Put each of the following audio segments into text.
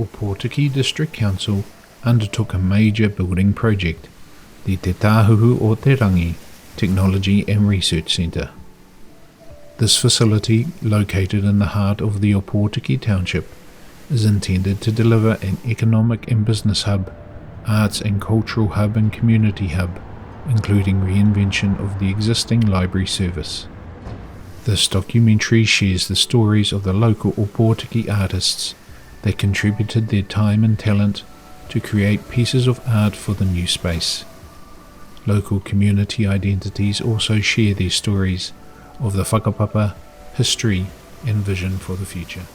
Ōpōtiki District Council undertook a major building project, the Te Tāhuhu o Te Rangi Technology and Research Centre. This facility, located in the heart of the Ōpōtiki Township, is intended to deliver an economic and business hub, arts and cultural hub and community hub, including reinvention of the existing library service. This documentary shares the stories of the local Ōpōtiki artists that contributed their time and talent to create pieces of art for the new space. Local community identities also share their stories of the whakapapa, history and vision for the future.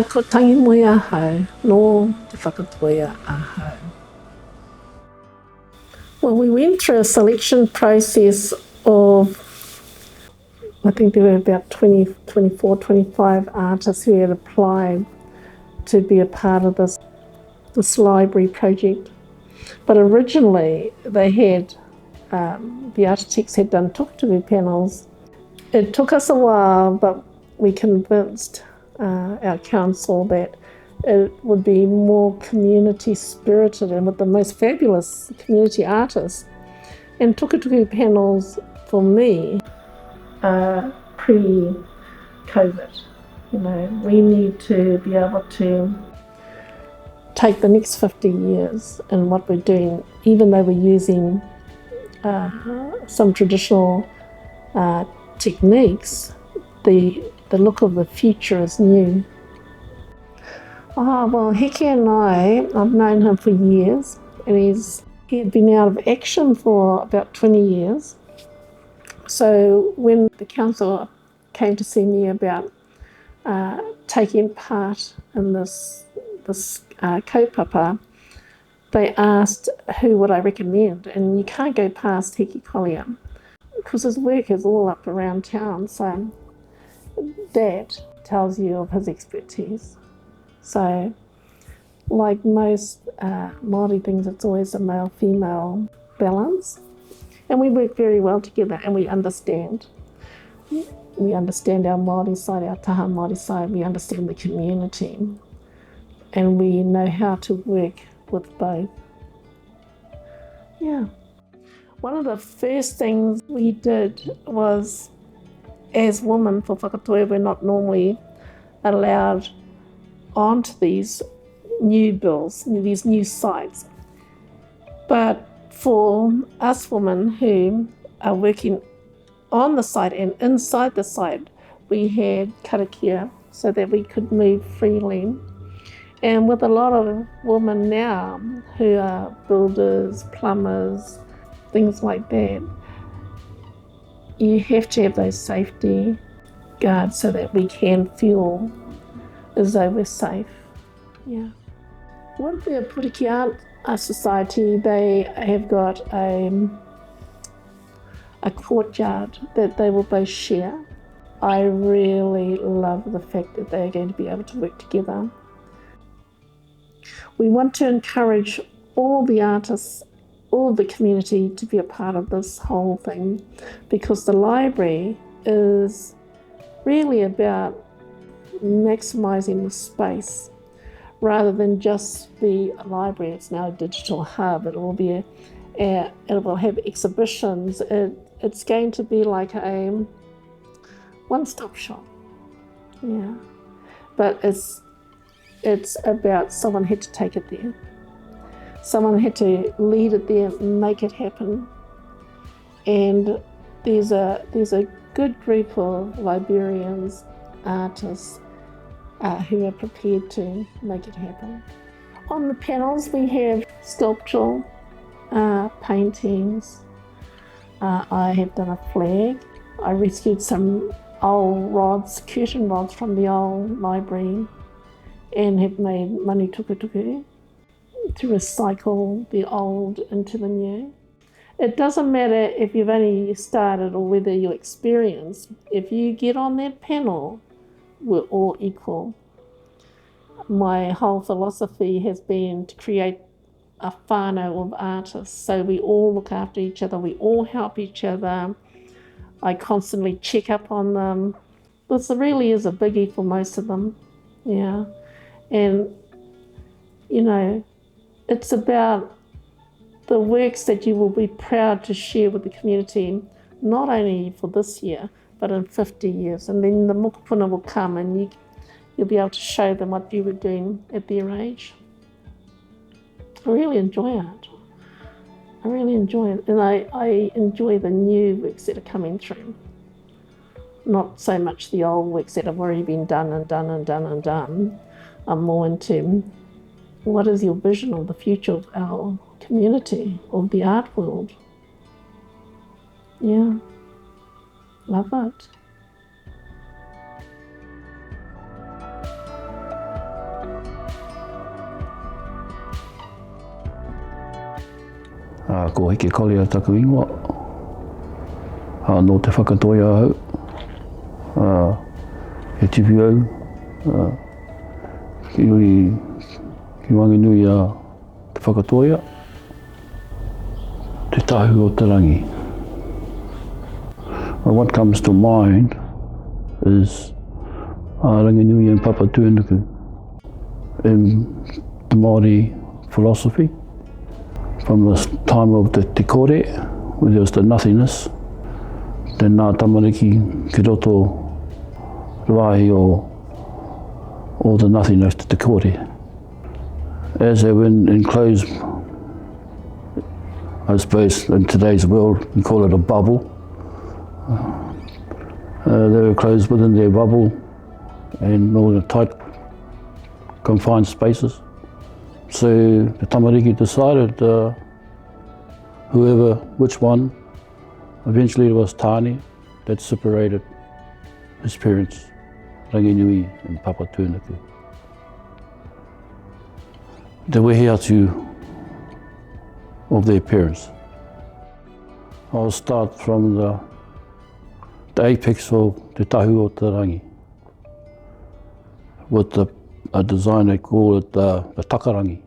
Ko Tangimoe ahau, no te Whakatōhea ahau. Well, we went through a selection process of, I think there were about 24, 25 artists who had applied to be a part of this library project. But originally they had, the architects had done tohunga panels. It took us a while, but we convinced our council that it would be more community spirited and with the most fabulous community artists. And tohunga panels for me are pre-COVID. You know, we need to be able to take the next 50 years and what we're doing, even though we're using some traditional techniques, the look of the future is new. Well, Heke and I've known him for years, and he had been out of action for about 20 years. So when the council came to see me about taking part in this kaupapa, they asked who would I recommend, and you can't go past Heke Collier because his work is all up around town, so that tells you of his expertise. So like most Māori things, it's always a male-female balance, and we work very well together, and we understand our Māori side, our taha Māori side, we understand the community, and we know how to work with both. Yeah. One of the first things we did was, as women for Whakatōhea, we're not normally allowed onto these new builds, these new sites. But for us women who are working on the site and inside the site, we had karakia so that we could move freely. And with a lot of women now who are builders, plumbers, things like that, you have to have those safety guards so that we can feel as though we're safe. Yeah. With the Ōpōtiki Art Society, they have got a courtyard that they will both share. I really love the fact that they are going to be able to work together. We want to encourage all the artists, all the community to be a part of this whole thing, because the library is really about maximising the space rather than just be a library. It's now a digital hub. It will be it will have exhibitions. It's going to be like a one-stop shop. Yeah, but it's about someone had to take it there. Someone had to lead it there, make it happen. And there's a good group of librarians, artists who are prepared to make it happen. On the panels we have sculptural paintings. I have done a flag. I rescued some old rods, curtain rods from the old library, and have made mani tukutuku to recycle the old into the new. It doesn't matter if you've only started or whether you're experienced. If you get on that panel, we're all equal. My whole philosophy has been to create a whānau of artists. So we all look after each other, we all help each other. I constantly check up on them. This really is a biggie for most of them, yeah. And, you know, it's about the works that you will be proud to share with the community, not only for this year, but in 50 years. And then the mokopuna will come and you'll be able to show them what you were doing at their age. I really enjoy it. I really enjoy it. And I enjoy the new works that are coming through. Not so much the old works that have already been done and done and done and done. I'm more into what is your vision of the future of our community, of the art world. Yeah, love it. Ko Heke Collier taku ingoa. No te Whakatōhea au. He tipi au. Ki wangi nui a te Whakatōhea. Te Tāhuhu o Te Rangi. What comes to mind is rangi nui and papa tūnuku in the Māori philosophy. From the time of the Te Kore, where there was the nothingness, then nā tamariki ki roto rahi or the nothingness to Te Kore. As they went enclosed, I suppose in today's world we call it a bubble. They were closed within their bubble and all the tight confined spaces. So the tamariki decided which one, eventually it was Tāne that separated his parents, Rangi Nui and Papa Tūnuku. They were here of their parents. I'll start from the apex of Te Tāhuhu o Te Rangi with a design they call it the takarangi,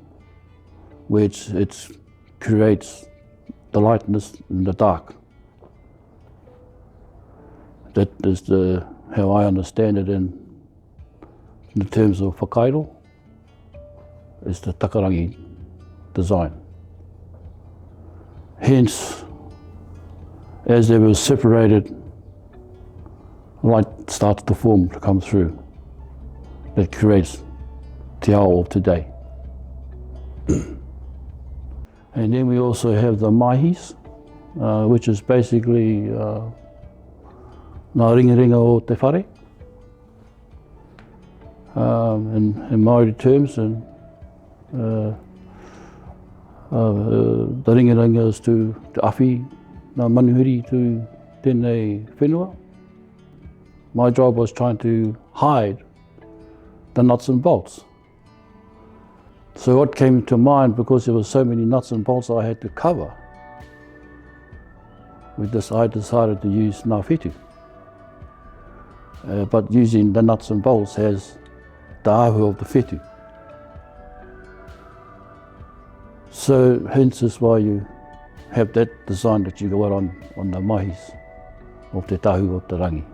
which it creates the lightness in the dark. That is how I understand it in the terms of Whakairo, is the takarangi design. Hence, as they were separated, light starts to form, to come through. That creates te ao of today. And then we also have the mahis, which is basically ngā ringa o te whare. In Māori terms, and the ringa is to awhi ngā manuhiri to tēnei whenua. My job was trying to hide the nuts and bolts. So what came to mind, because there were so many nuts and bolts I had to cover, I decided to use ngā whetu. But using the nuts and bolts has the ahu of the whetu. So hence is why you have that design that you got on the mahis of Te Tāhuhu o Te Rangi.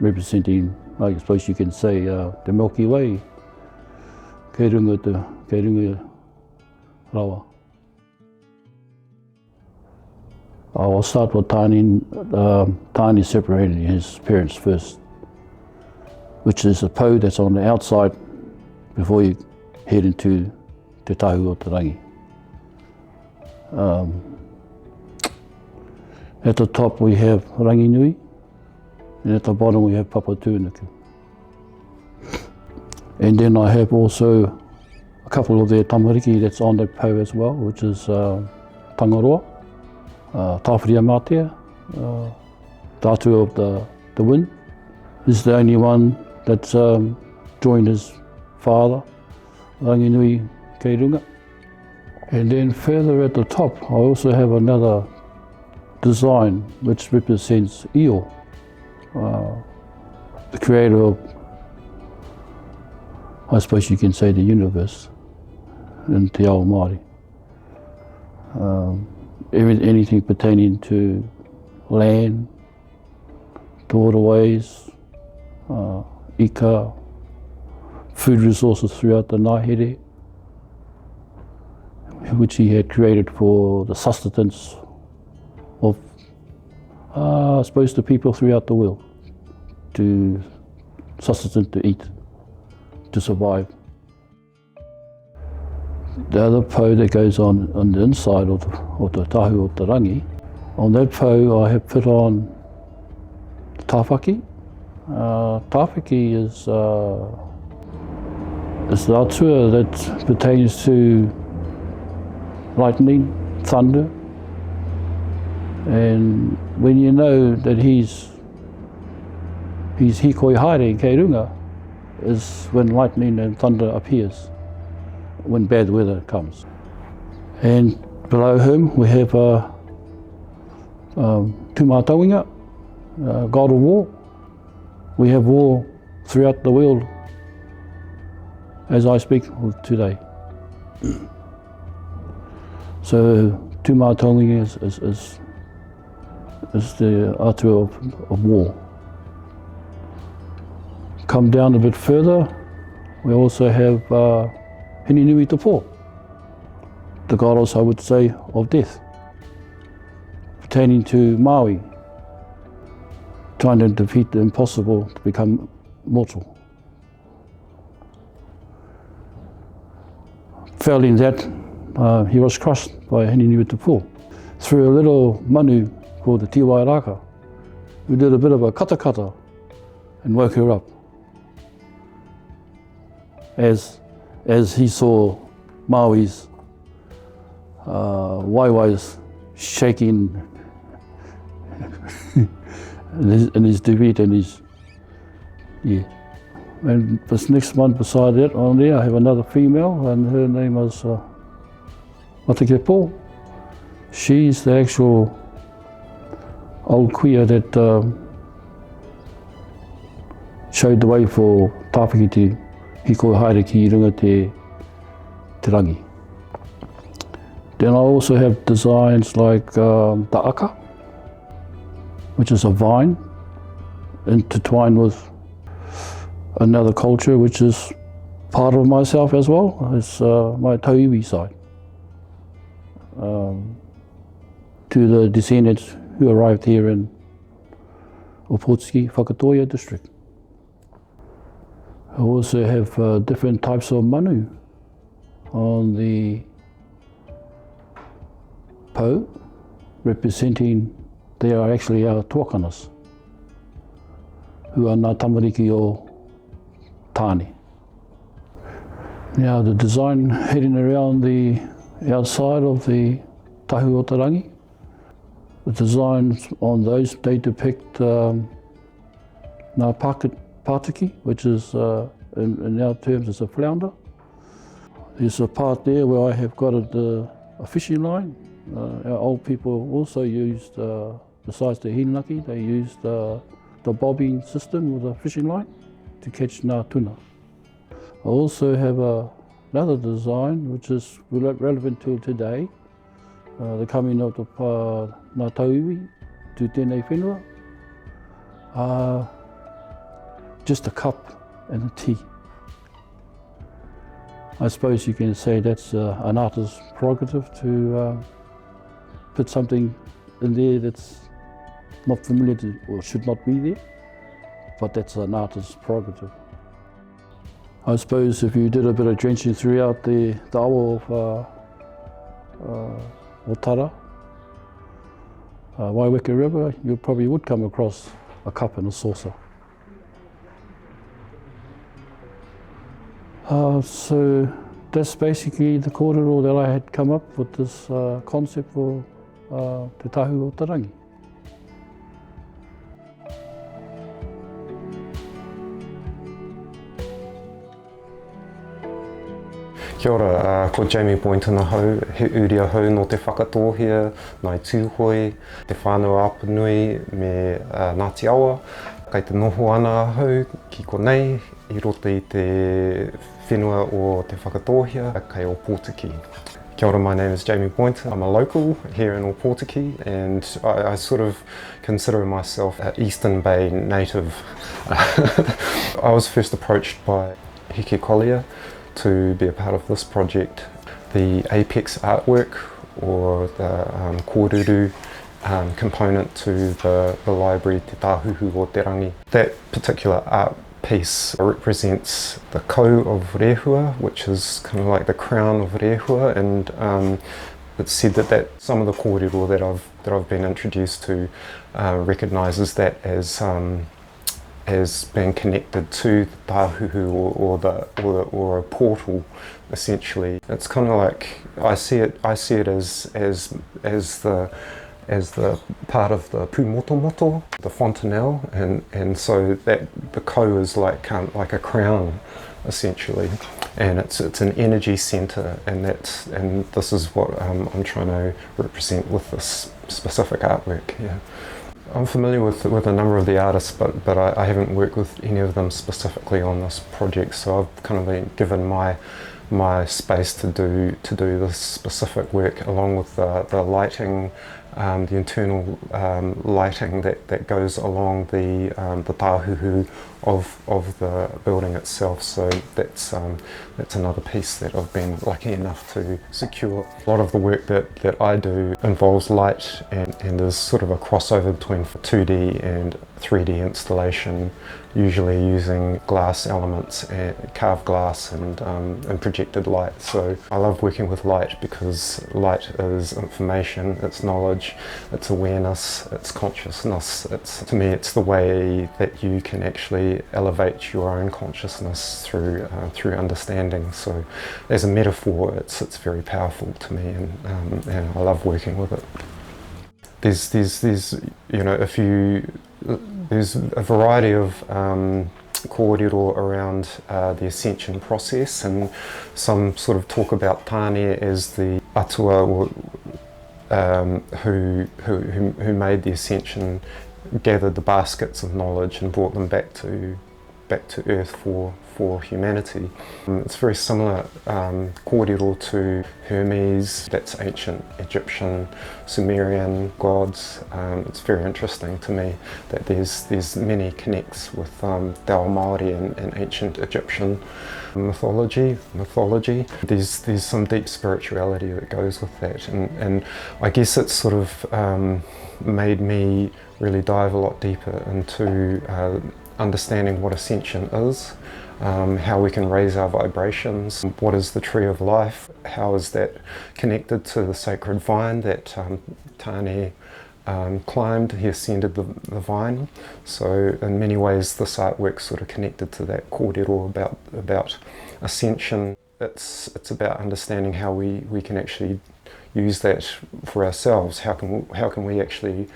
Representing, I suppose you can say, the Milky Way, kei runga rawa. I will start with Tāne separating his parents first, which is a po that's on the outside before you head into Te Tāhuhu o Te Rangi. At the top we have Rangi Nui, and at the bottom we have Papa Tūnuku. And then I have also a couple of their tamariki that's on the po as well, which is Tangaroa, Tāwhiria Mātea, Tātu of the Wind. This is the only one that's joined his father, Rangi Nui kei runga. And then further at the top I also have another design which represents Io, the creator of, I suppose you can say, the universe. in te ao Māori. Anything pertaining to land, te waterways, ika, food resources throughout the Ngāhere, which he had created for the sustenance of, I suppose, the people throughout the world, to sustenance, to eat, to survive. The other po that goes on the inside of the tahu of Te Rangi, on that po I have put on tāwhaki. Tāwhaki is the atua that pertains to lightning, thunder, and when you know that he's hikoi haere in kei runga, is when lightning and thunder appears, when bad weather comes. And below him we have Tohunga, god of war. We have war throughout the world as I speak today. So Tohunga is the atua of war. Come down a bit further, we also have Hinenui Te Pō, the goddess, I would say, of death, pertaining to Maui, trying to defeat the impossible to become mortal. Failing that, he was crushed by Hinenui Te Pō through a little manu called the Tiwairaka, who did a bit of a katakata and woke her up. As he saw Maui's waiwais shaking in his defeat and his, yeah. And this next one beside that on there, I have another female, and her name is Poole. She's the actual old kuia that showed the way for tāwhaki te hikoi haere ki runga te Rangi. Then I also have designs like the aka, which is a vine intertwined with another culture which is part of myself as well. It's my tauiwi side. To the descendants who arrived here in Ōpōtiki District. I also have different types of manu on the po, representing they are actually our tuakanas, who are ngā tamariki o tāne. Now the design heading around the outside of the tahu o Te Rangi, the designs on those, they depict ngā Pātiki, which is in our terms is a flounder. There's a part there where I have got a fishing line. Our old people also used, besides the hinaki, they used the bobbing system with a fishing line to catch ngā tuna. I also have another design which is relevant till today, the coming of the ngā tauiwi to tēnei whenua. Just a cup and a tea. I suppose you can say that's an artist's prerogative to put something in there that's not familiar to, or should not be there, but that's an artist's prerogative. I suppose if you did a bit of drenching throughout the awa of Otara, Waiweka River, you probably would come across a cup and a saucer. So that's basically the kōrero that I had come up with, this concept for Te Tāhuhu o Te Rangi. Kia ora, ko Jamie Boynton ahau, he uri ahau no te Whakatōhea, Ngāi Tūhoi, te whānau apanui me Ngāti Awa. Kai te noho ana ahau ki konei, I roto I te whenua o te Whakatōhea, Kaye Ōpōtiki. Kia ora, my name is Jamie Boynton. I'm a local here in Ōpōtiki, and I sort of consider myself an Eastern Bay native. I was first approached by Heke Collier to be a part of this project. The apex artwork, or the kōruru component to the library Te Tāhuhu o Te Rangi. That particular art piece represents the kou of rehua, which is kind of like the crown of rehua, and it's said that some of the kōrero that I've been introduced to recognises that as being connected to the tāhuhu or a portal, essentially. It's kind of like I see it as the part of the pūmotomoto, the fontanelle, and so that the kou is like a crown, essentially, and it's an energy centre, and this is what I'm trying to represent with this specific artwork. Yeah, I'm familiar with a number of the artists, but I haven't worked with any of them specifically on this project, so I've kind of been given my space to do this specific work, along with the lighting, the internal lighting that goes along the tāhuhu of the building itself. So that's another piece that I've been lucky enough to secure. A lot of the work that I do involves light, and there's sort of a crossover between 2D and 3D installation, usually using glass elements, carved glass and projected light. So I love working with light because light is information, it's knowledge, it's awareness, it's consciousness. To me, it's the way that you can actually elevate your own consciousness through understanding. So as a metaphor, it's very powerful to me, and I love working with it. There's there's a variety of kōrero around the ascension process, and some sort of talk about tāne as the atua who made the ascension, gathered the baskets of knowledge and brought them back to earth for humanity. It's very similar kōrero to Hermes, that's ancient Egyptian, Sumerian gods. It's very interesting to me that there's many connects with Te Ao Māori and ancient Egyptian mythology. There's some deep spirituality that goes with that, and I guess it's sort of made me really dive a lot deeper into understanding what ascension is, how we can raise our vibrations, what is the tree of life, how is that connected to the sacred vine that Tāne climbed. He ascended the vine. So in many ways this artwork's sort of connected to that kōrero about ascension. It's about understanding how we can actually use that for ourselves. How can we actually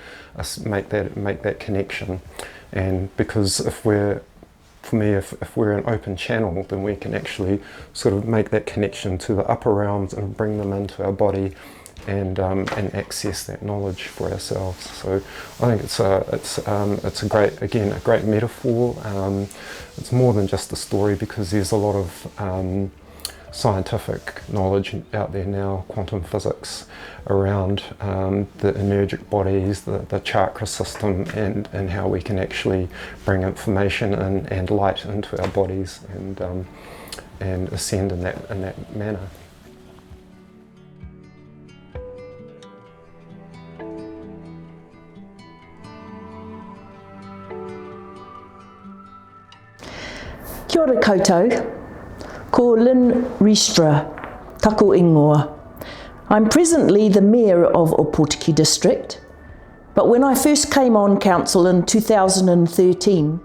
make that connection? And because if we're an open channel, then we can actually sort of make that connection to the upper realms and bring them into our body and access that knowledge for ourselves. So I think it's a great metaphor. It's more than just a story, because there's a lot of scientific knowledge out there now, quantum physics, around the energetic bodies, the chakra system, and how we can actually bring information and light into our bodies and ascend in that manner. Kia ora koutou. Ko Lynn Riesterer, tako ingoa. I'm presently the Mayor of Ōpōtiki District, but when I first came on council in 2013,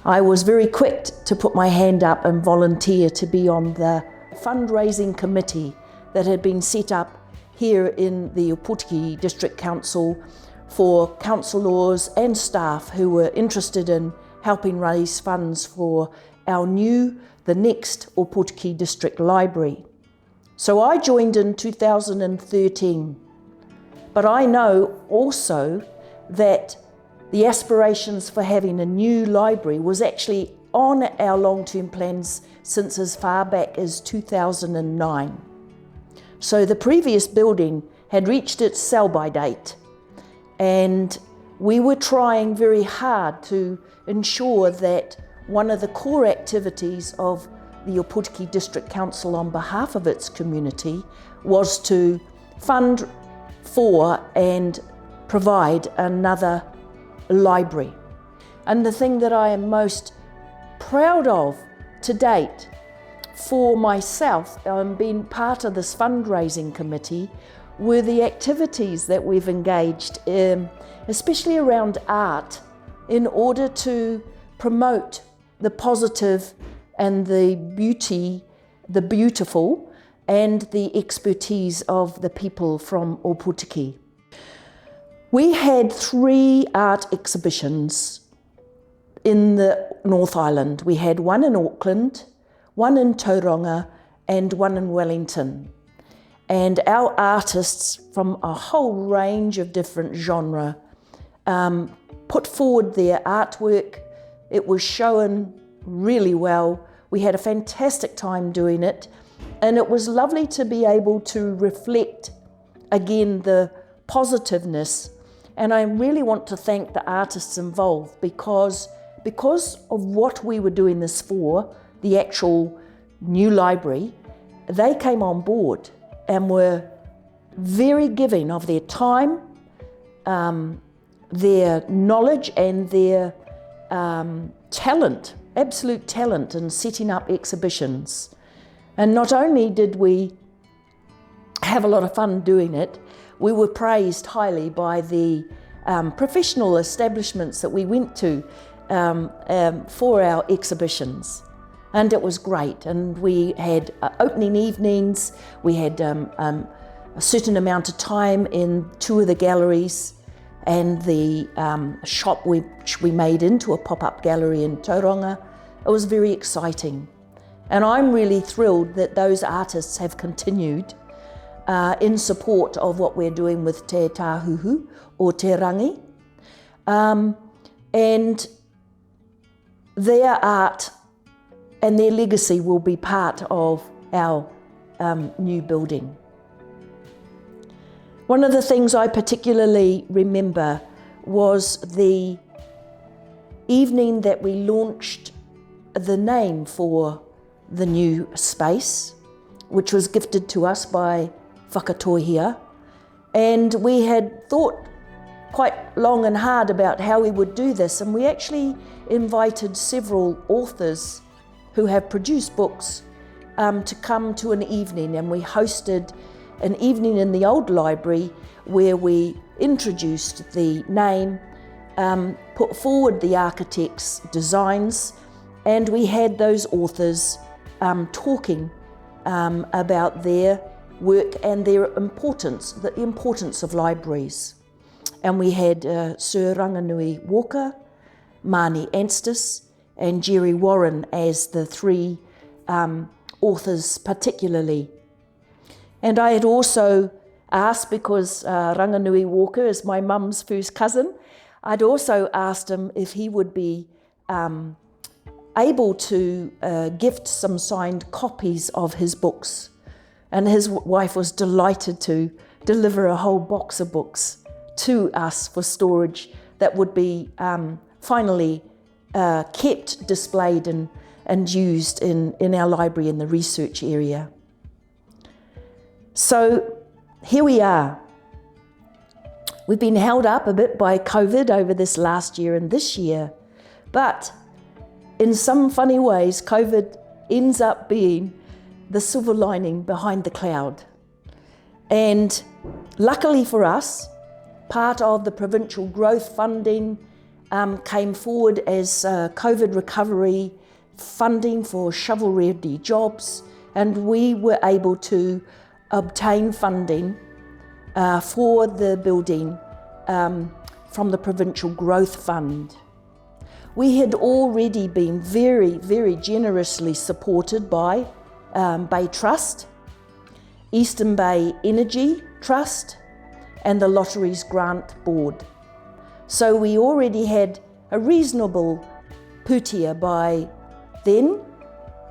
I was very quick to put my hand up and volunteer to be on the fundraising committee that had been set up here in the Ōpōtiki District Council for councillors and staff who were interested in helping raise funds for the next Ōpōtiki District Library. So I joined in 2013, but I know also that the aspirations for having a new library was actually on our long-term plans since as far back as 2009. So the previous building had reached its sell-by date, and we were trying very hard to ensure that one of the core activities of the Ōpōtiki District Council on behalf of its community was to fund for and provide another library. And the thing that I am most proud of to date for myself, being part of this fundraising committee, were the activities that we've engaged in, especially around art, in order to promote the positive and the beauty, the beautiful, and the expertise of the people from Ōpōtiki. We had 3 art exhibitions in the North Island. We had one in Auckland, one in Tauranga, and one in Wellington. And our artists from a whole range of different genre put forward their artwork. It was shown really well. We had a fantastic time doing it, and it was lovely to be able to reflect again the positiveness. And I really want to thank the artists involved because of what we were doing this for, the actual new library, they came on board and were very giving of their time, their knowledge and their talent, absolute talent in setting up exhibitions. And not only did we have a lot of fun doing it, we were praised highly by the professional establishments that we went to for our exhibitions. And it was great. And we had opening evenings, we had a certain amount of time in 2 of the galleries, and the shop which we made into a pop-up gallery in Tauranga. It was very exciting. And I'm really thrilled that those artists have continued in support of what we're doing with Te Tāhuhu or Te Rangi. And their art and their legacy will be part of our new building. One of the things I particularly remember was the evening that we launched the name for the new space, which was gifted to us by Whakatōhea. And we had thought quite long and hard about how we would do this, and we actually invited several authors who have produced books to come to an evening, and we hosted an evening in the old library where we introduced the name, put forward the architect's designs, and we had those authors talking about their work and their importance, the importance of libraries. And we had Sir Ranganui Walker, Māni Anstis, and Jerry Warren as the 3 authors particularly. And I had also asked, because Ranganui Walker is my mum's first cousin, I'd also asked him if he would be able to gift some signed copies of his books. And his wife was delighted to deliver a whole box of books to us for storage that would be finally kept, displayed and used in our library in the research area. So here we are. We've been held up a bit by COVID over this last year and this year, but in some funny ways, COVID ends up being the silver lining behind the cloud. And luckily for us, part of the provincial growth funding came forward as COVID recovery funding for shovel-ready jobs, and we were able to obtain funding for the building from the Provincial Growth Fund. We had already been very, very generously supported by Bay Trust, Eastern Bay Energy Trust, and the Lotteries Grant Board. So we already had a reasonable putia by then,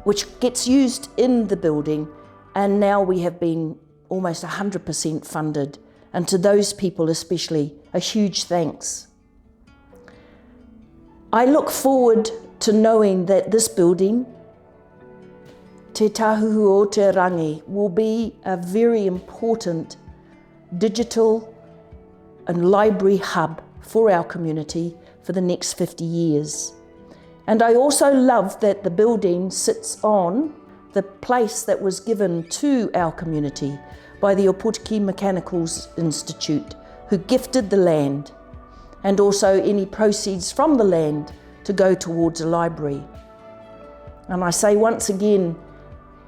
which gets used in the building, and now we have been almost 100% funded, and to those people especially, a huge thanks. I look forward to knowing that this building, Te Tāhuhu o Te Rangi, will be a very important digital and library hub for our community for the next 50 years. And I also love that the building sits on the place that was given to our community by the Ōpōtiki Mechanicals Institute, who gifted the land, and also any proceeds from the land to go towards a library. And I say once again,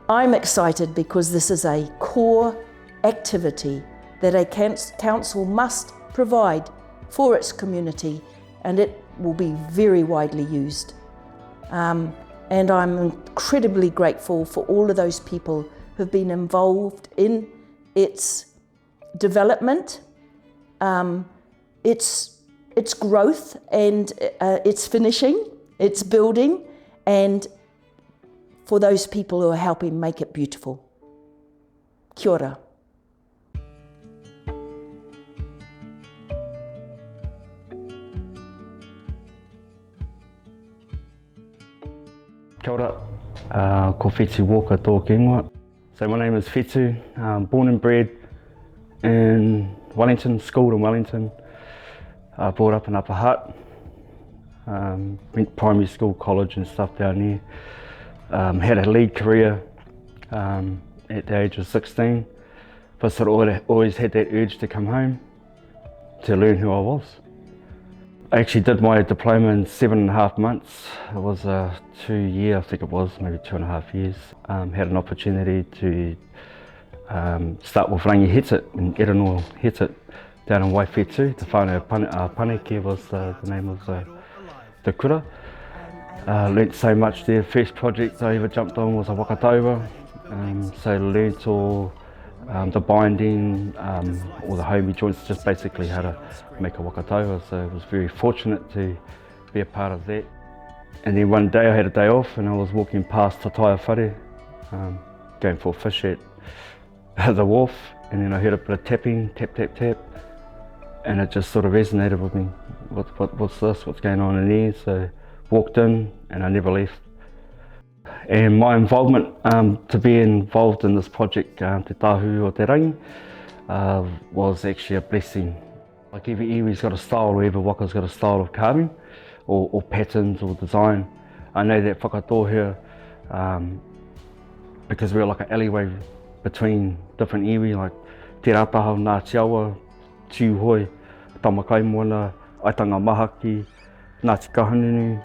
I'm excited because this is a core activity that a council must provide for its community, and it will be very widely used. And I'm incredibly grateful for all of those people who've been involved in its development, its growth, and its finishing, its building, and for those people who are helping make it beautiful. Kia ora. Kia ora, ko Whetu Walker tō Kingwa. So my name is Whetu, born and bred in Wellington, schooled in Wellington, brought up in Upper Hutt, went primary school, college and stuff down there. Had a lead career at the age of 16, but sort of always had that urge to come home to learn who I was. I actually did my diploma in 7.5 months. It was a 2-year, I think it was, maybe 2.5 years. Had an opportunity to start with Rangi Heke in Erino Heke down in Whetu. Te whānau Paneke was the name of the kura. Learnt so much there. First project I ever jumped on was a Whakatōhea. So learnt all the binding, all the homey joints, just basically how to make a Whakatōhea. So I was very fortunate to be a part of that. And then one day I had a day off and I was walking past Te Tāhuhu, going for a fish at the wharf, and then I heard a bit of tapping, tap, tap, tap, and it just sort of resonated with me. What's this? What's going on in there? So walked in and I never left. And my involvement, to be involved in this project, Te Tāhuhu o Te Rangi, was actually a blessing. Like every iwi's got a style, or every waka's got a style of carving, or patterns or design. I know that Whakatōhea, because we're like an alleyway between different iwi, like Te Rataha, Ngā Tiawa, Tūhoi, Tamakaimoana, Aitanga Mahaki, Ngāti Kahununu,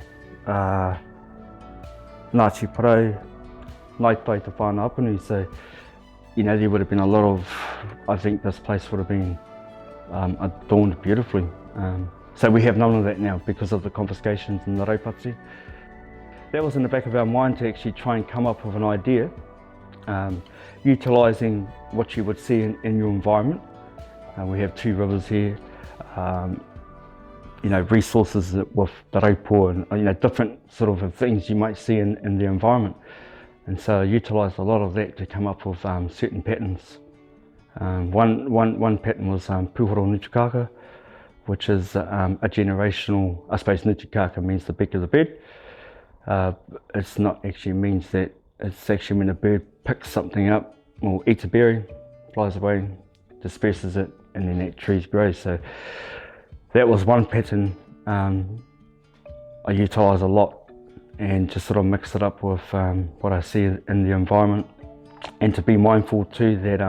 Ngāti Parau, Ngaitai Te Whānau Apanu. So, you know, there would have been a lot of, I think this place would have been adorned beautifully. So we have none of that now because of the confiscations and the raupati. That was in the back of our mind to actually try and come up with an idea, utilising what you would see in your environment. We have 2 rivers here, you know, resources with the raupo and, you know, different sort of things you might see in the environment. And so I utilised a lot of that to come up with certain patterns. One pattern was Puhoro Nutukaka, which is a generational, I suppose Nutukaka means the beak of the bird. It's not actually means that, it's actually when a bird picks something up or eats a berry, flies away, disperses it, and then that tree grows. So that was one pattern I utilise a lot, and just sort of mix it up with what I see in the environment, and to be mindful too that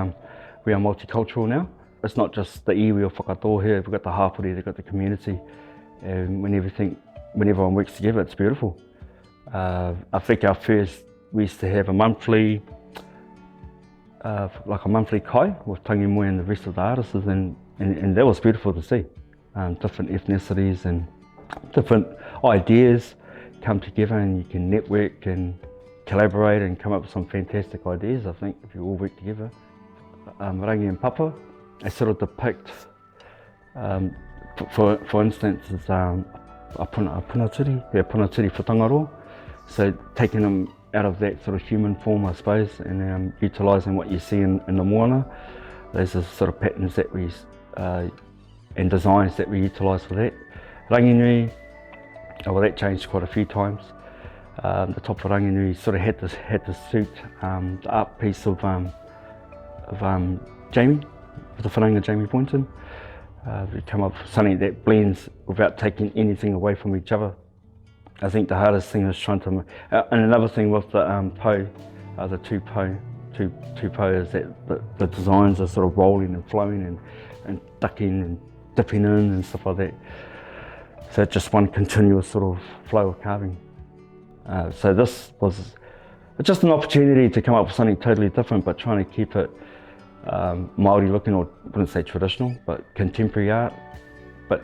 we are multicultural now. It's not just the iwi or Whakatōhea, we've got the hapori, they've got the community, and when everyone works together, it's beautiful. I think we used to have a monthly, like a monthly kai with Tangimoe and the rest of the artists, and that was beautiful to see. Different ethnicities and different ideas come together, and you can network and collaborate and come up with some fantastic ideas, I think, if you all work together. Rangi and Papa, they sort of depict for instance, is a punatiri for Tangaroa. So taking them out of that sort of human form, I suppose, and utilising what you see in the moana. Those are sort of patterns that we and designs that we utilise for that. Ranginui, well, that changed quite a few times. The top of Ranginui sort of had to suit the art piece of Jamie, the whanaunga Jamie Boynton. We come up with something that blends without taking anything away from each other. I think the hardest thing is trying to, and another thing with the po, the two po is that the designs are sort of rolling and flowing and ducking and dipping in and stuff like that. So it's just one continuous sort of flow of carving. So this was just an opportunity to come up with something totally different, but trying to keep it Māori looking, or I wouldn't say traditional, but contemporary art, but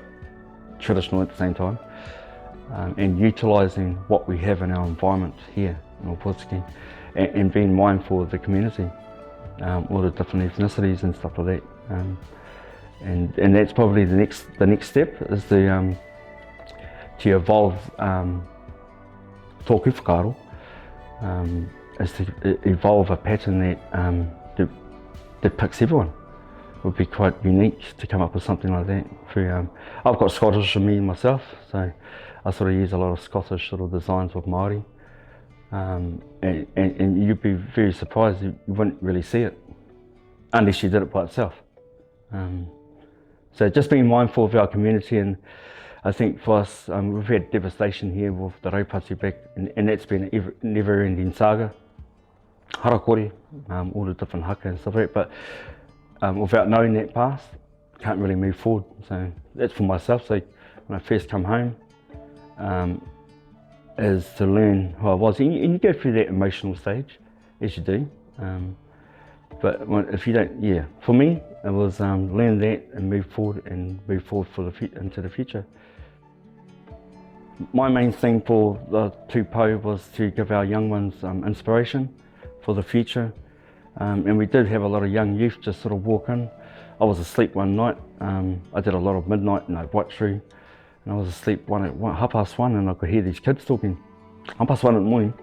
traditional at the same time. And utilising what we have in our environment here in Ōpōtiki, and being mindful of the community, all the different ethnicities and stuff like that. And that's probably the next step, is to evolve tōku whakairo, is to evolve a pattern that depicts everyone. It would be quite unique to come up with something like that. I've got Scottish in me myself, so I sort of use a lot of Scottish sort of designs with Māori. And you'd be very surprised, you wouldn't really see it unless you did it by itself. So just being mindful of our community, and I think for us, we've had devastation here with the raupati back, and that's been a never-ending saga. Harakore, all the different haka and stuff like that, but without knowing that past, can't really move forward. So that's for myself. So when I first come home, is to learn who I was, and you go through that emotional stage, as you do. But if you don't, for me, it was learn that and move forward for into the future. My main thing for the tūpō was to give our young ones inspiration for the future, and we did have a lot of young youth just sort of walk in. I was asleep one night. I did a lot of midnight and I watched through, and I was asleep at 1:30, and I could hear these kids talking. 1:30 in the morning,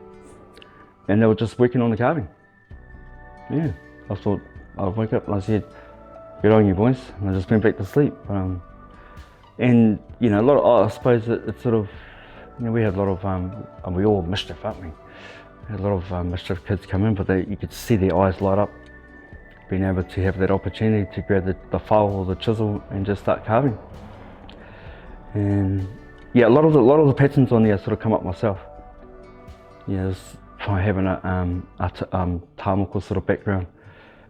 and they were just working on the carving. Yeah, I thought, I woke up and I said, "Get on, you boys," and I just went back to sleep. And you know, a lot of, I suppose it's sort of, you know, we had a lot of, and we all mischief, aren't we? We had a lot of mischief kids come in, but you could see their eyes light up, being able to have that opportunity to grab the file or the chisel and just start carving. And yeah, a lot of the patterns on there sort of come up myself. Yeah, just by having a tāmoko sort of background,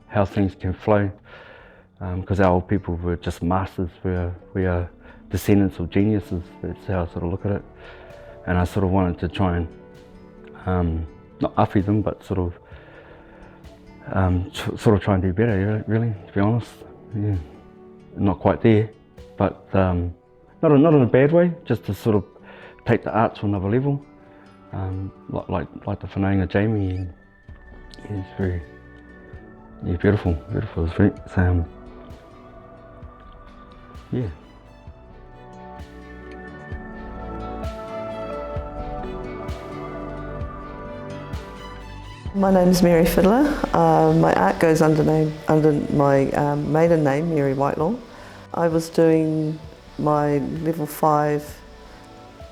how things can flow, because our old people were just masters. We are descendants of geniuses. That's how I sort of look at it. And I sort of wanted to try and not awhi them, but sort of try and do better. Really, to be honest. Yeah, not quite there, but not in a bad way. Just to sort of take the art to another level. Like the whanaunga Jamie, he's very beautiful. It's very, yeah. My name is Mary Fidler. My art goes under my maiden name, Mary Whitelaw. I was doing my level 5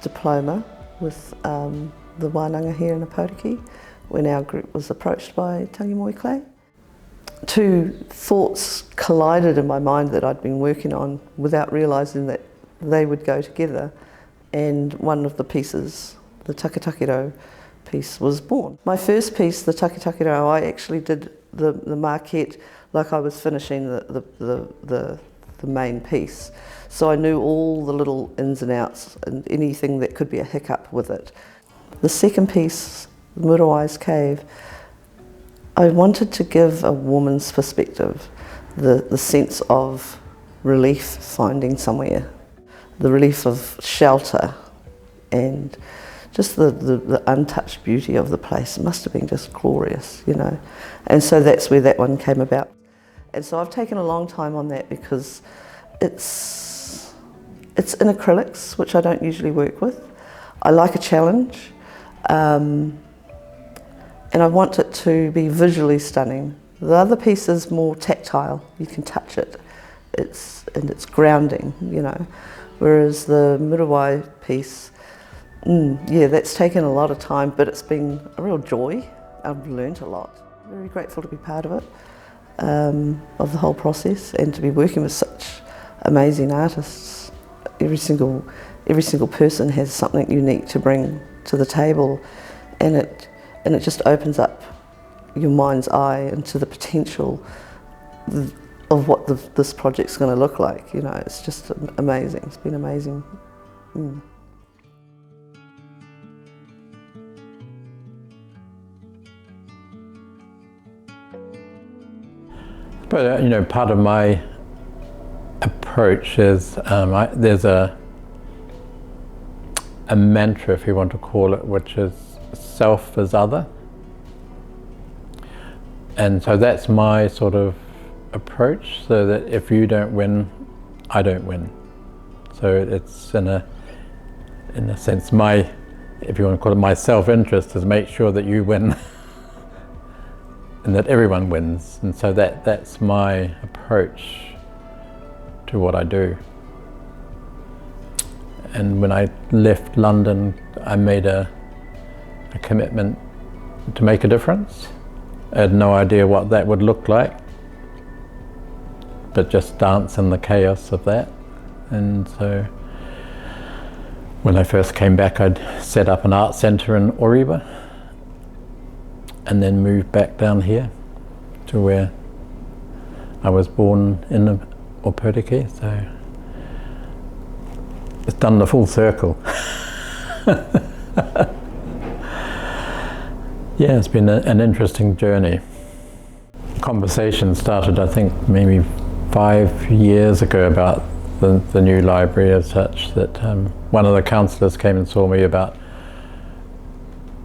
diploma with the wānanga here in Ōpōtiki when our group was approached by Tangimoe clay. Two thoughts collided in my mind that I'd been working on without realising that they would go together, and one of the pieces, the Whakairo piece, was born. My first piece, the Whakairo, I actually did the maquette like I was finishing the main piece. So I knew all the little ins and outs and anything that could be a hiccup with it. The second piece, the Murawai's Cave, I wanted to give a woman's perspective, the sense of relief finding somewhere, the relief of shelter, and just the untouched beauty of the place. It must have been just glorious, you know. And so that's where that one came about. And so I've taken a long time on that because it's It's in acrylics, which I don't usually work with. I like a challenge, and I want it to be visually stunning. The other piece is more tactile. You can touch it. It's grounding, you know. Whereas the Muriwai piece, yeah, that's taken a lot of time, but it's been a real joy. I've learnt a lot. Very grateful to be part of it, of the whole process, and to be working with such amazing artists. Every single person has something unique to bring to the table, and it just opens up your mind's eye into the potential of what this project's going to look like. You know, it's just amazing. It's been amazing. But you know, part of my approach is there's a mantra, if you want to call it, which is self is other, and so that's my sort of approach. So that if you don't win, I don't win. So it's in a sense my, if you want to call it, my self-interest is make sure that you win. And that everyone wins, and so that's my approach to what I do. And when I left London, I made a commitment to make a difference. I had no idea what that would look like, but just dance in the chaos of that. And so when I first came back, I'd set up an art centre in Oriwa, and then moved back down here to where I was born in Ōpōtiki, so it's done the full circle. Yeah, it's been an interesting journey. Conversation started, I think, maybe 5 years ago about the new library as such, that one of the councillors came and saw me about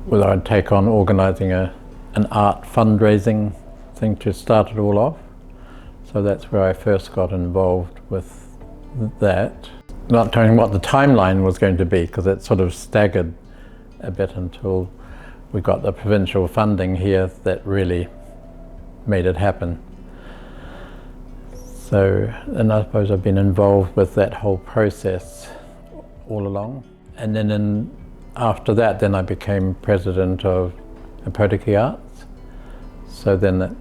whether I'd take on organising an art fundraising thing to start it all off. So that's where I first got involved with that. Not knowing what the timeline was going to be, because it sort of staggered a bit until we got the provincial funding here that really made it happen. So, and I suppose I've been involved with that whole process all along. And then after that, then I became president of Ōpōtiki Arts. So then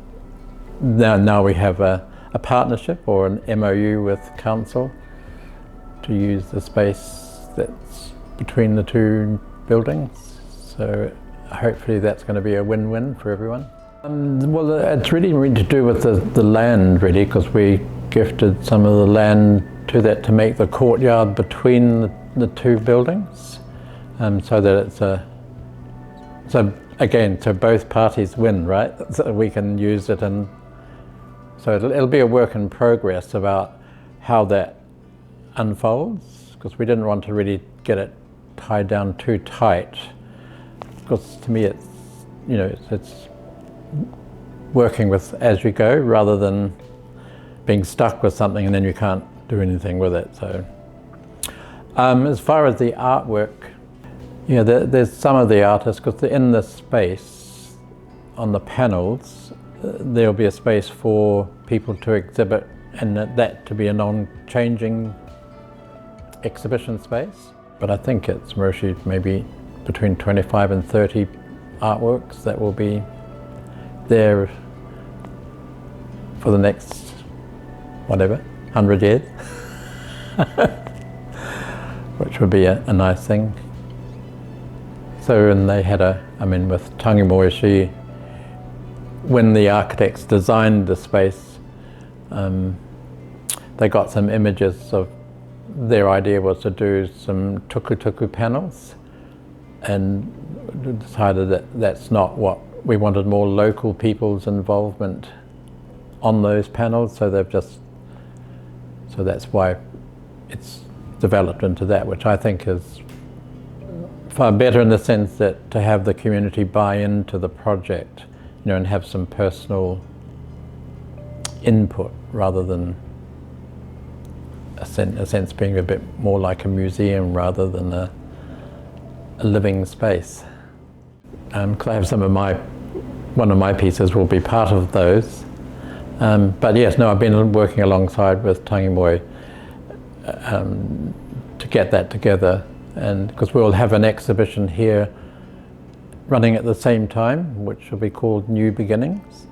now we have a partnership or an MOU with council to use the space that's between the two buildings. So hopefully that's going to be a win-win for everyone. Well, it's really to do with the land, really, because we gifted some of the land to that to make the courtyard between the two buildings, so that it's so both parties win, right? So we can use it, and so it'll be a work in progress about how that unfolds, because we didn't want to really get it tied down too tight, because to me it's, you know, it's working with as you go rather than being stuck with something and then you can't do anything with it. So as far as the artwork, yeah, there's some of the artists, because in this space on the panels there'll be a space for people to exhibit, and that to be a non-changing exhibition space. But I think it's Marushi maybe between 25 and 30 artworks that will be there for the next, whatever, 100 years, which would be a nice thing. So, and they had with Tangimoe, when the architects designed the space, they got some images of, their idea was to do some tuku panels, and decided that that's not what we wanted, more local people's involvement on those panels, so so that's why it's developed into that, which I think is far better in the sense that to have the community buy into the project, you know, and have some personal input rather than a sense being a bit more like a museum rather than a living space. Because I have one of my pieces will be part of those. But yes, no, I've been working alongside with Tangimoe to get that together, and because we'll have an exhibition here running at the same time, which will be called New Beginnings.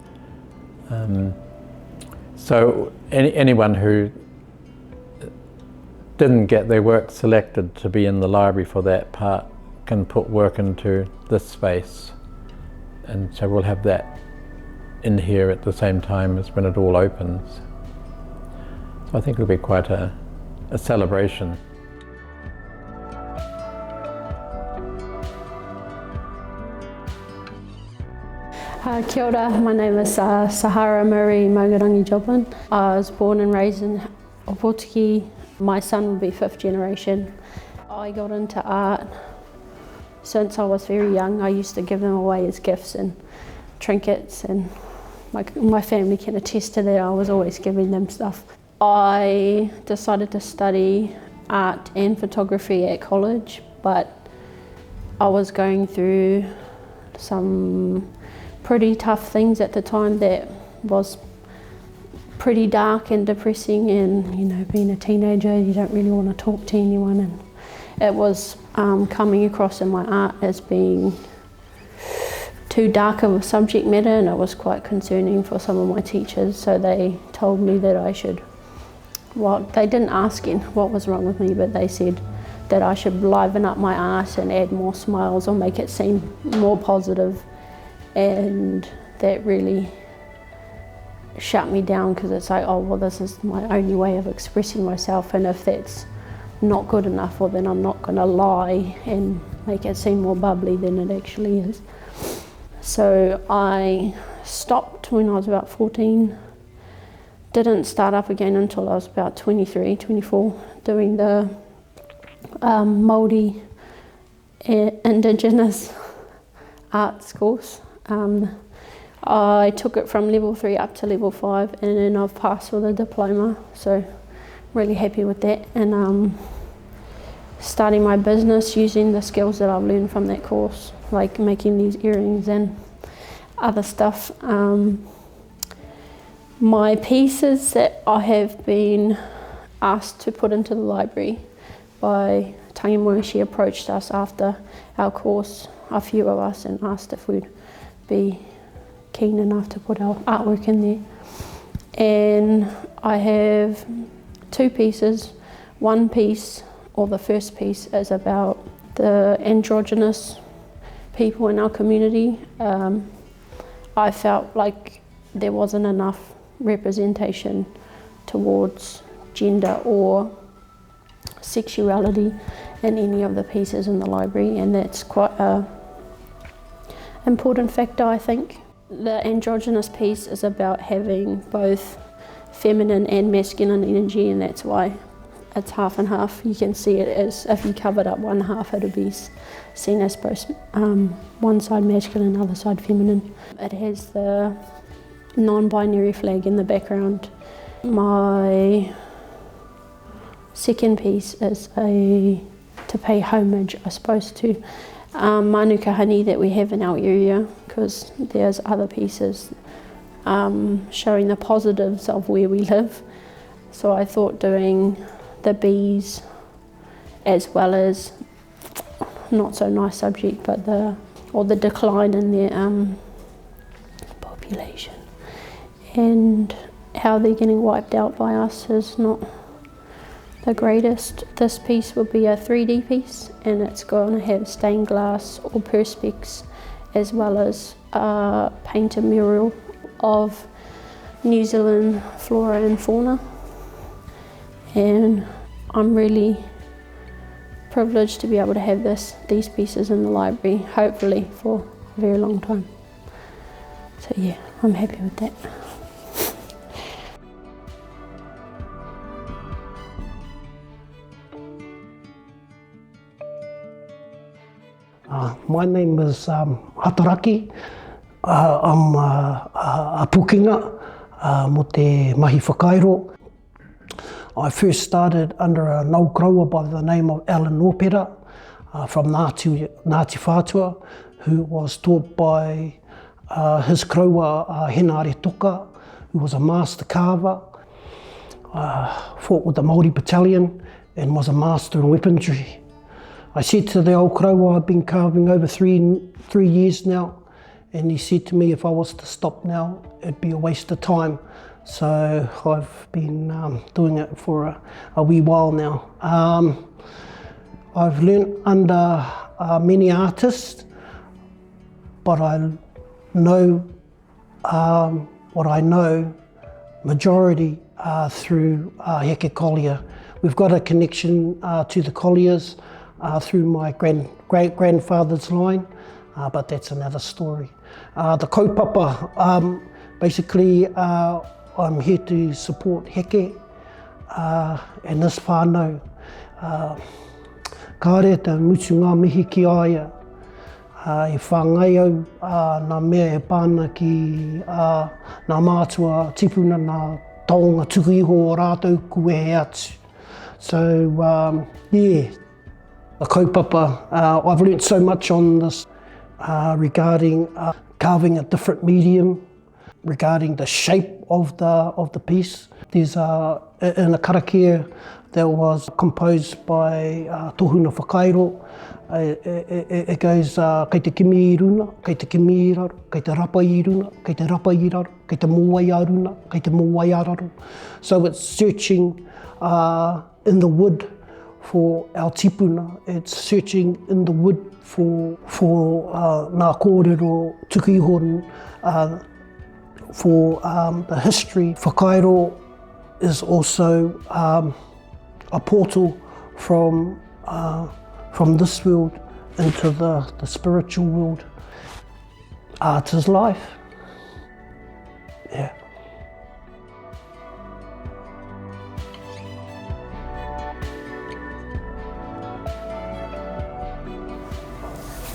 So anyone who didn't get their work selected to be in the library for that part can put work into this space, and so we'll have that in here at the same time as when it all opens. So I think it'll be quite a celebration. Kia ora, my name is Sahara Marie Maugarangi Joblin. I was born and raised in Ōpōtiki. My son will be 5th generation. I got into art since I was very young. I used to give them away as gifts and trinkets, and my family can attest to that. I was always giving them stuff. I decided to study art and photography at college, but I was going through some pretty tough things at the time that was pretty dark and depressing, and you know, being a teenager you don't really want to talk to anyone, and it was coming across in my art as being too dark of a subject matter, and it was quite concerning for some of my teachers, so they told me that I should, well, they didn't ask what was wrong with me, but they said that I should liven up my art and add more smiles or make it seem more positive. And that really shut me down, because it's like, oh well, this is my only way of expressing myself, and if that's not good enough, well then I'm not going to lie and make it seem more bubbly than it actually is. So I stopped when I was about 14, didn't start up again until I was about 23, 24, doing the Māori Indigenous arts course. I took it from level 3 up to level 5, and then I've passed with a diploma, so really happy with that. And starting my business using the skills that I've learned from that course, like making these earrings and other stuff. My pieces that I have been asked to put into the library by Tangimoe, she approached us after our course, a few of us, and asked if we'd be keen enough to put our artwork in there. And I have 2 pieces. One piece, or the first piece, is about the androgynous people in our community. I felt like there wasn't enough representation towards gender or sexuality in any of the pieces in the library, and that's quite a important factor, I think. The androgynous piece is about having both feminine and masculine energy, and that's why it's half and half. You can see it as, if you covered up one half, it would be seen as both one side masculine, other side feminine. It has the non-binary flag in the background. My second piece is to pay homage, I suppose, to Manuka honey that we have in our area, because there's other pieces showing the positives of where we live. So I thought doing the bees, as well as, not so nice subject, but the decline in their population and how they're getting wiped out by us is not the greatest. This piece will be a 3D piece, and it's going to have stained glass or perspex, as well as paint a mural of New Zealand flora and fauna. And I'm really privileged to be able to have these pieces in the library, hopefully for a very long time. So yeah, I'm happy with that. My name is Hataraki. I'm a pukinga mo te mahi Whakairo. I first started under a nau kraua by the name of Alan Nōpera from Ngāti Whātua, who was taught by his kraua Henare Toka, who was a master carver, fought with the Māori battalion and was a master in weaponry. I said to the old kraua, I've been carving over three years now, and he said to me if I was to stop now, it'd be a waste of time. So I've been doing it for a wee while now. I've learnt under many artists, but I know what I know, majority through Heke Collier. We've got a connection to the Colliers through my great-grandfather's line, but that's another story. The kaupapa, basically I'm here to support Heke and this whānau. Kāre te mutu ngā mihi ki aia, e whāngai au nā mea e pāna ki nā mātua tipuna nā taonga tuku iho o rātou kue he atu. So yeah, the kaupapa, I've learnt so much on this regarding carving a different medium, regarding the shape of the piece. There's in a karakia that was composed by Tohunga Whakairo. It goes kei te kimi I runa, kei te kimi I raro, kei te rapa I runa, kei te rapa I raro, kei te moai a runa, kei te moai a raro. So it's searching in the wood for our tipuna. It's searching in the wood for ngā kōrero tuku iho, for the history. Whakairo is also a portal from this world into the spiritual world. Art is life. Yeah.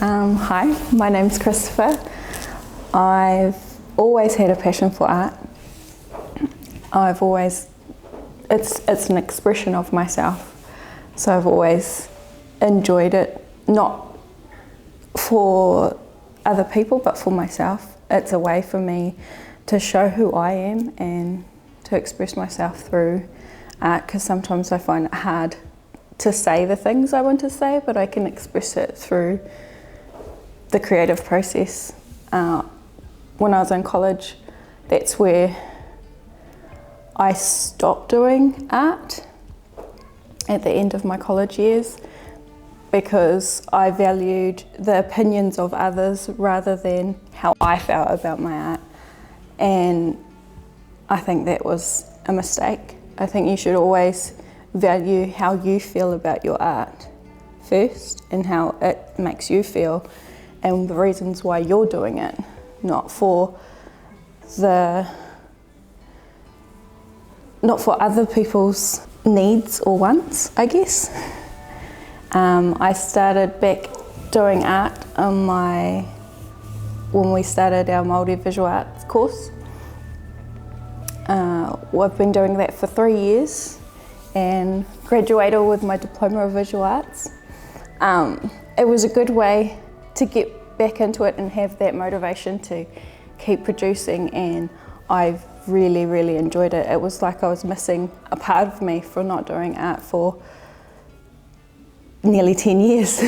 Hi, my name's Kristopher. I've always had a passion for art. It's an expression of myself, so I've always enjoyed it, not for other people but for myself. It's a way for me to show who I am and to express myself through art, because sometimes I find it hard to say the things I want to say, but I can express it through the creative process. When I was in college, that's where I stopped doing art at the end of my college years, because I valued the opinions of others rather than how I felt about my art. And I think that was a mistake. I think you should always value how you feel about your art first and how it makes you feel and the reasons why you're doing it, not for other people's needs or wants, I guess. I started back doing art when we started our Māori visual arts course. I've been doing that for 3 years and graduated with my diploma of visual arts. It was a good way to get back into it and have that motivation to keep producing, and I've really, really enjoyed it. It was like I was missing a part of me for not doing art for nearly 10 years.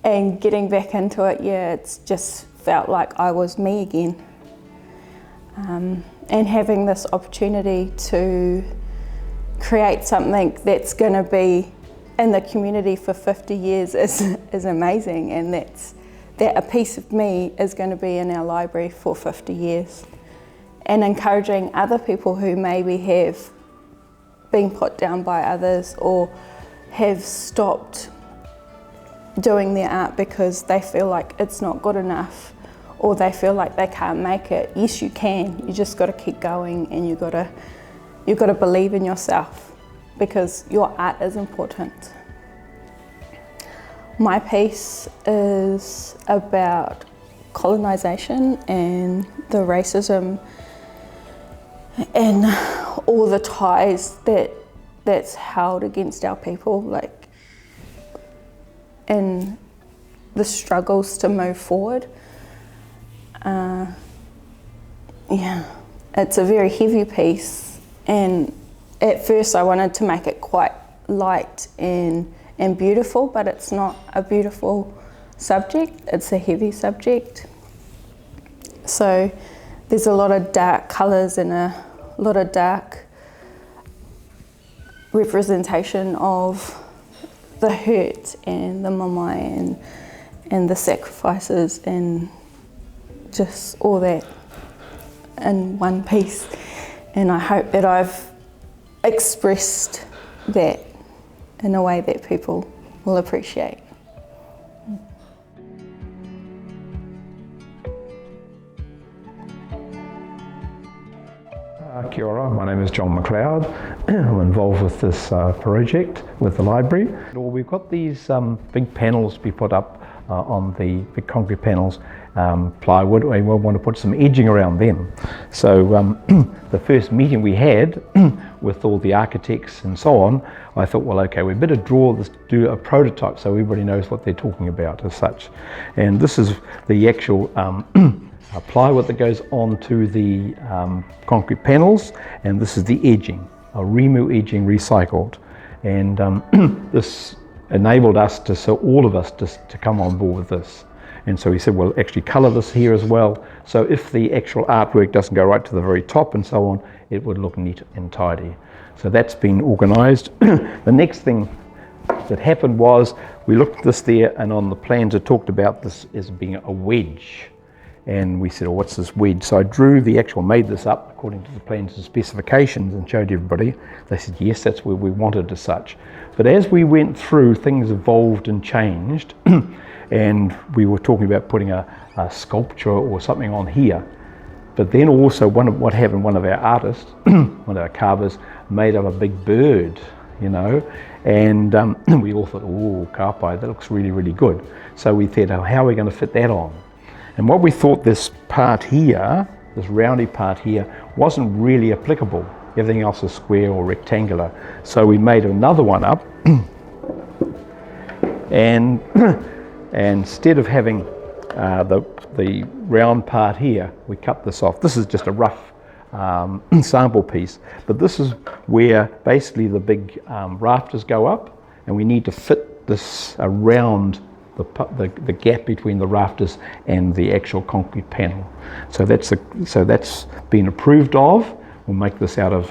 And getting back into it, yeah, it's just felt like I was me again. And having this opportunity to create something that's going to be in the community for 50 years is amazing, and that a piece of me is going to be in our library for 50 years. And encouraging other people who maybe have been put down by others or have stopped doing their art because they feel like it's not good enough or they feel like they can't make it. Yes, you can. You just got to keep going, and you've got to believe in yourself, because your art is important. My piece is about colonisation and the racism and all the ties that that's held against our people, like, and the struggles to move forward. Yeah, it's a very heavy piece, and at first I wanted to make it quite light and beautiful, but it's not a beautiful subject, it's a heavy subject. So there's a lot of dark colours and a lot of dark representation of the hurt and the mamae and the sacrifices and just all that in one piece. And I hope that I've expressed that in a way that people will appreciate. Kia ora, my name is John McLeod. I'm involved with this project with the library. Well, we've got these big panels to be put up on the big concrete panels, plywood, and we want to put some edging around them. So the first meeting we had with all the architects and so on, I thought, well, okay, we better draw this, do a prototype so everybody knows what they're talking about as such. And this is the actual plywood that goes onto the concrete panels, and this is the edging, a Remu edging recycled. And this enabled us to, so all of us to come on board with this. And so we said, well, actually colour this here as well, so if the actual artwork doesn't go right to the very top and so on, it would look neat and tidy. So that's been organised. The next thing that happened was we looked at this there, and on the plans it talked about this as being a wedge. And we said, oh, what's this wedge? So I made this up according to the plans and specifications and showed everybody. They said, yes, that's where we wanted as such. But as we went through, things evolved and changed. And we were talking about putting a sculpture or something on here. But then also one of our artists, one of our carvers, made up a big bird, you know. And we all thought, oh, kapai, that looks really, really good. So we thought, oh, how are we going to fit that on? And what we thought, this part here, this roundy part here, wasn't really applicable. Everything else is square or rectangular. So we made another one up, and instead of having the round part here, we cut this off. This is just a rough sample piece, but this is where basically the big rafters go up, and we need to fit this around the gap between the rafters and the actual concrete panel. So that's been approved of. We'll make this out of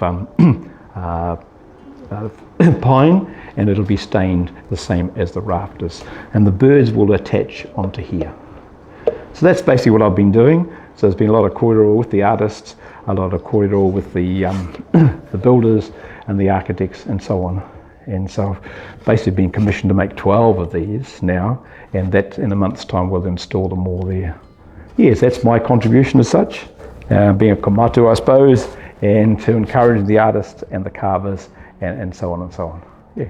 pine, and it'll be stained the same as the rafters. And the birds will attach onto here. So that's basically what I've been doing. So there's been a lot of koutou with the artists, a lot of koutou with the builders and the architects and so on. And so I've basically been commissioned to make 12 of these now, and that in a month's time we'll install them all there. Yes, that's my contribution as such, being a komatu, I suppose, and to encourage the artists and the carvers and so on and so on. Yeah.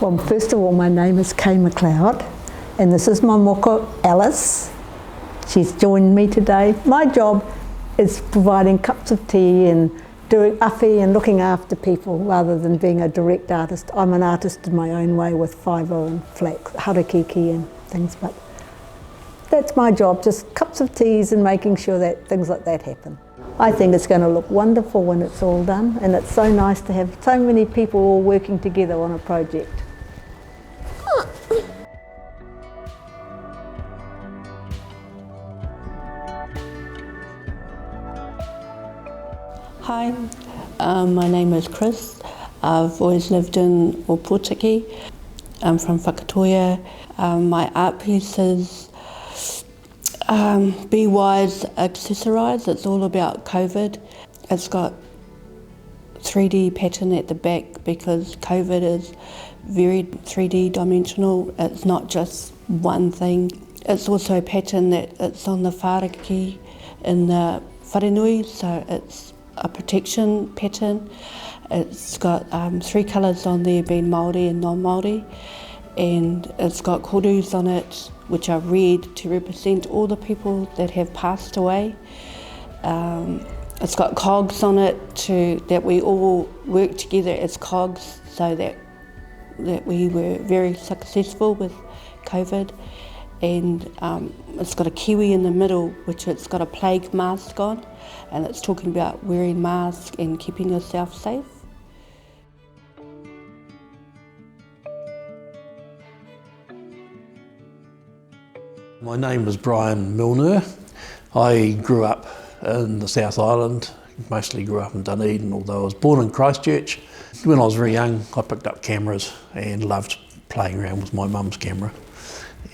Well, first of all, my name is Kaye McLeod, and this is my moko, Alice. She's joined me today. My job is providing cups of tea and doing awhi and looking after people rather than being a direct artist. I'm an artist in my own way with fibre and flax, harakiki and things, but that's my job, just cups of teas and making sure that things like that happen. I think it's going to look wonderful when it's all done, and it's so nice to have so many people all working together on a project. Hi, my name is Chris. I've always lived in Ōpōtiki. I'm from Whakatōhea. My art pieces, Be Wise, Accessorise. It's all about COVID. It's got 3D pattern at the back because COVID is very 3D dimensional. It's not just one thing. It's also a pattern that it's on the whāraki in the wharenui, so it's a protection pattern. It's got 3 colours on there, being Māori and non-Māori, and it's got korus on it which are red to represent all the people that have passed away. it's got cogs on it that we all work together as cogs, so that we were very successful with COVID. And it's got a kiwi in the middle, which it's got a plague mask on, and it's talking about wearing masks and keeping yourself safe. My name is Brian Milner. I grew up in the South Island, mostly grew up in Dunedin, although I was born in Christchurch. When I was very young, I picked up cameras and loved playing around with my mum's camera.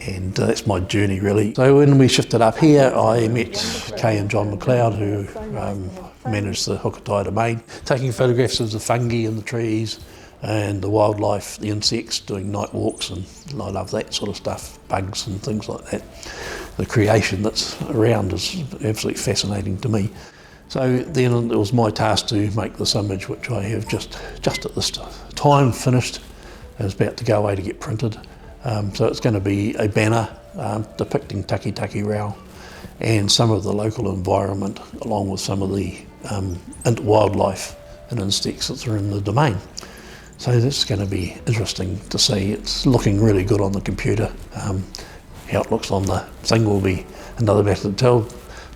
And that's my journey really. So when we shifted up here, I met Kaye and John McLeod, who managed the Whakatōhea domain, taking photographs of the fungi in the trees and the wildlife, the insects, doing night walks, and I love that sort of stuff, bugs and things like that. The creation that's around is absolutely fascinating to me. So then it was my task to make this image, which I have just at this time finished. I was about to go away to get printed. So it's going to be a banner depicting Taki Taki Rau and some of the local environment, along with some of the wildlife and insects that are in the domain. So this is going to be interesting to see. It's looking really good on the computer. How it looks on the thing will be another matter to tell,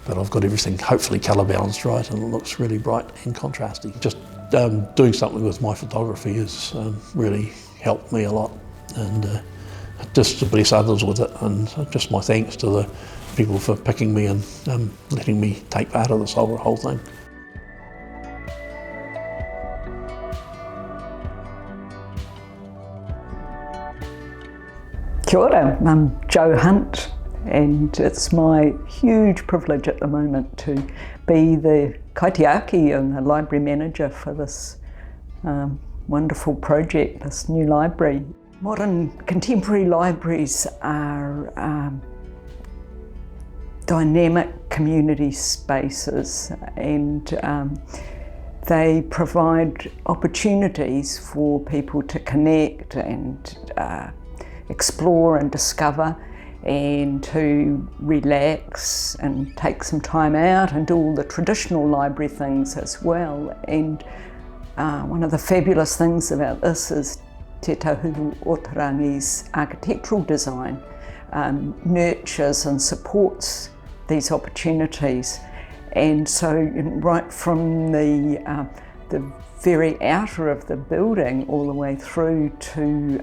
but I've got everything hopefully colour balanced right, and it looks really bright and contrasty. Just doing something with my photography has really helped me a lot, and just to bless others with it, and just my thanks to the people for picking me and letting me take part of this whole thing. Kia ora, I'm Jo Hunt, and it's my huge privilege at the moment to be the kaitiaki and the library manager for this wonderful project, this new library. Modern contemporary libraries are dynamic community spaces, and they provide opportunities for people to connect and explore and discover, and to relax and take some time out and do all the traditional library things as well. And one of the fabulous things about this is Te Tāhuhu o Te Rangi's architectural design nurtures and supports these opportunities. And so right from the very outer of the building all the way through to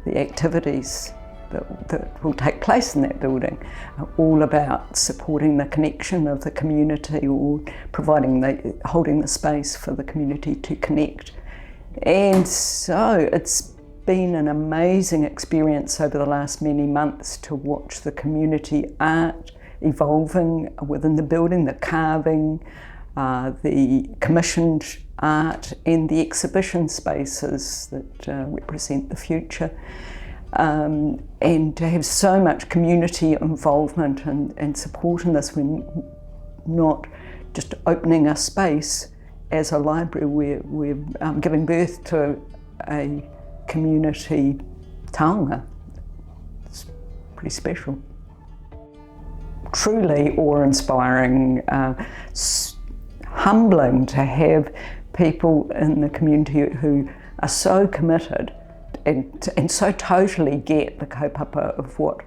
the activities that will take place in that building, all about supporting the connection of the community, or holding the space for the community to connect. And so it's been an amazing experience over the last many months to watch the community art evolving within the building, the carving, the commissioned art, and the exhibition spaces that represent the future. And to have so much community involvement and support in this. We're not just opening a space as a library, we're giving birth to a community taonga. It's pretty special. Truly awe-inspiring, humbling to have people in the community who are so committed and so totally get the kaupapa of what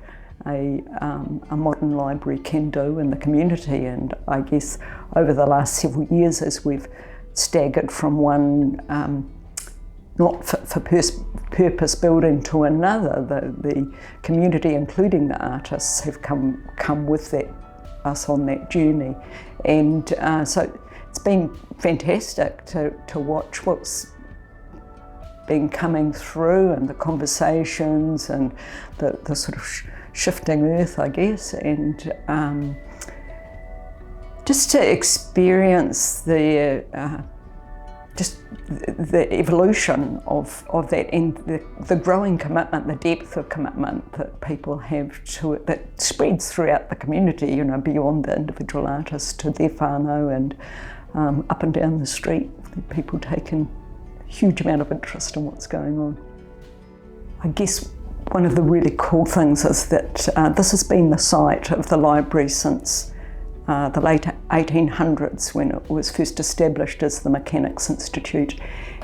a modern library can do in the community. And I guess over the last several years, as we've staggered from one not for purpose building to another, the community, including the artists, have come with us on that journey. And so it's been fantastic to watch what's been coming through, and the conversations and the sort of shifting earth, I guess, and just to experience the evolution of that, and the growing commitment, the depth of commitment that people have to it, that spreads throughout the community, you know, beyond the individual artists to their whānau, and up and down the street, people taking a huge amount of interest in what's going on. I guess one of the really cool things is that this has been the site of the library since the late 1800s when it was first established as the Mechanics Institute,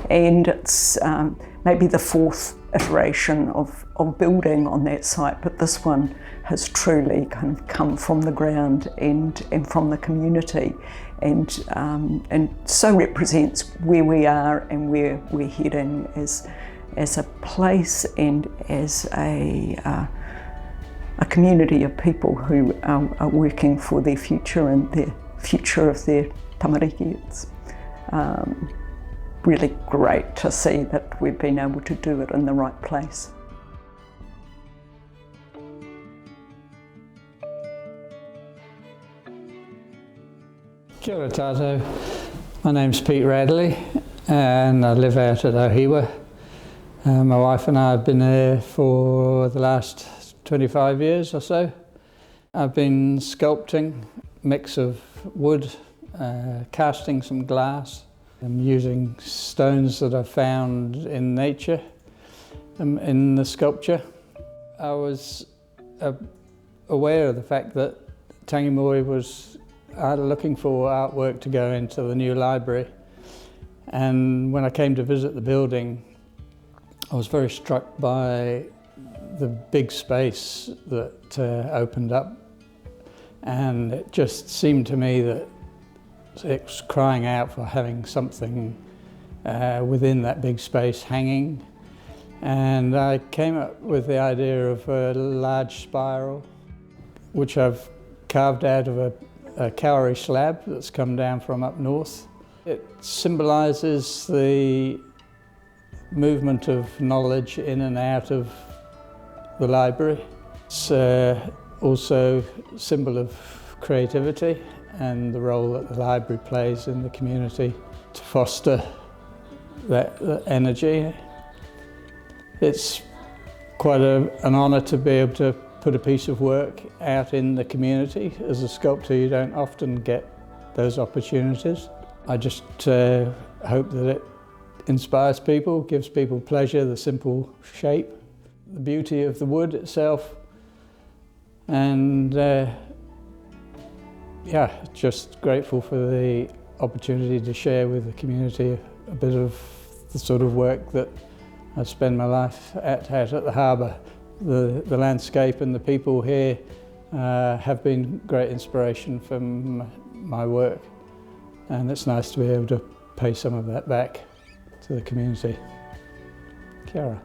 and it's maybe the fourth iteration of building on that site, but this one has truly kind of come from the ground and from the community, and so represents where we are and where we're heading as a place and as a community of people who are working for their future and the future of their tamariki. It's really great to see that we've been able to do it in the right place. Kia ora tātou. My name's Pete Radley and I live out at Ohiwa. My wife and I have been there for the last 25 years or so. I've been sculpting, mix of wood, casting some glass. I'm using stones that I've found in nature in the sculpture. I was aware of the fact that Tangimoe was looking for artwork to go into the new library, and when I came to visit the building I was very struck by the big space that opened up, and it just seemed to me that it was crying out for having something within that big space hanging. And I came up with the idea of a large spiral, which I've carved out of a kauri slab that's come down from up north. It symbolises the movement of knowledge in and out of the library. It's also a symbol of creativity and the role that the library plays in the community to foster that energy. It's quite an honour to be able to put a piece of work out in the community. As a sculptor, you don't often get those opportunities. I just hope that it inspires people, gives people pleasure, the simple shape, the beauty of the wood itself, and yeah, just grateful for the opportunity to share with the community a bit of the sort of work that I spend my life at the harbour. The landscape and the people here have been great inspiration for my work, and it's nice to be able to pay some of that back to the community. Kia ora.